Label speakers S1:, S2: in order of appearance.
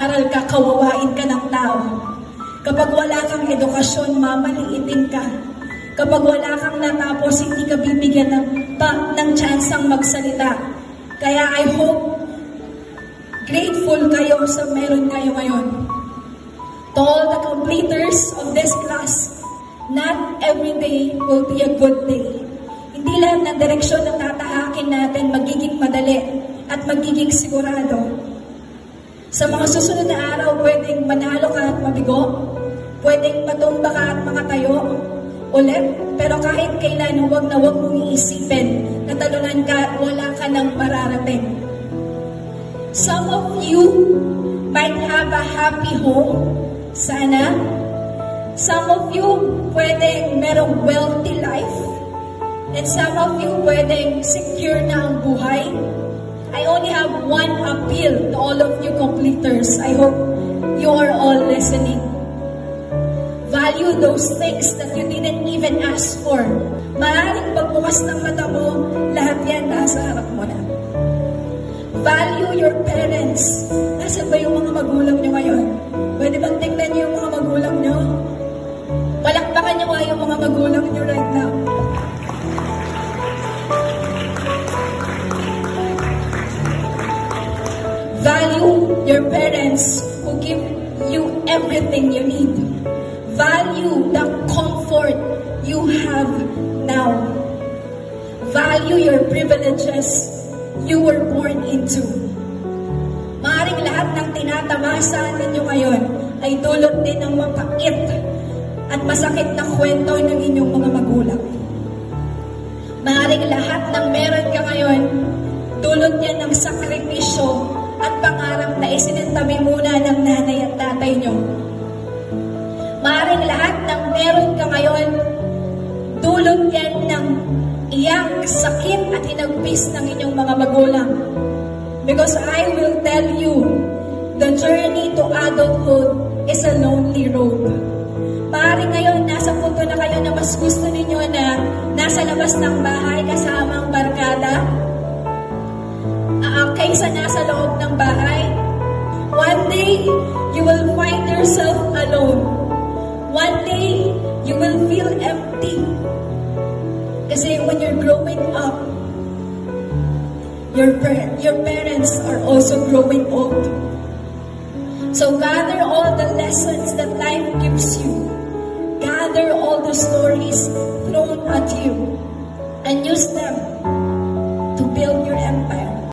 S1: Aral ka, kawawain ka ng tao. Kapag wala kang edukasyon, mamaliitin ka. Kapag wala kang natapos, hindi ka bibigyan ng tsansang magsalita. Kaya I hope grateful kayo sa meron kayo ngayon. To all the completers of this class, not every day will be a good day. Hindi lahat ng direksyon na tatahakin natin magiging madali at magiging sigurado. Sa mga susunod na araw, pwedeng manalo ka at mabigo, pwedeng matumba ka at makatayo ulit, pero kahit kailan, huwag na huwag mong iisipin na talunan ka at wala ka ng mararating. Some of you might have a happy home, sana. Some of you pwedeng merong wealthy life, and some of you pwedeng secure na ang buhay. I only have one appeal to all of you completers. I hope you are all listening. Value those things that you didn't even ask for. Maaaring pagbukas ng mata mo, lahat yan nasa harap mo na. Value your parents. Nasaan ba yung mga magulang nyo ngayon? Pwede bang tingnan nyo yung mga magulang nyo? Palakpakan nyo nga yung mga magulang nyo right now. Value your parents who give you everything you need. Value the comfort you have now. Value your privileges you were born into. Maaaring lahat ng tinatamasan ninyo ngayon ay dulot din ng mapait at masakit na kwento ng inyong mga magulang. Maaaring lahat ng meron ka ngayon, dulot yan ng sakripisyo at pangarap na isinantabi muna ng nanay at tatay nyo. Maaaring lahat ng meron ka ngayon, dulot yan ng iyak, sakit at hinagpis ng inyong mga magulang. Because I will tell you, the journey to adulthood is a lonely road. Maaaring ngayon, nasa punto na kayo na mas gusto ninyo na nasa labas ng bahay kasama ang barkada, kaysa nasa loob ng bahay. One day, you will find yourself alone. One day, you will feel empty. Kasi when you're growing up, your parents are also growing old. So gather all the lessons that life gives you. Gather all the stories thrown at you and use them to build your empire.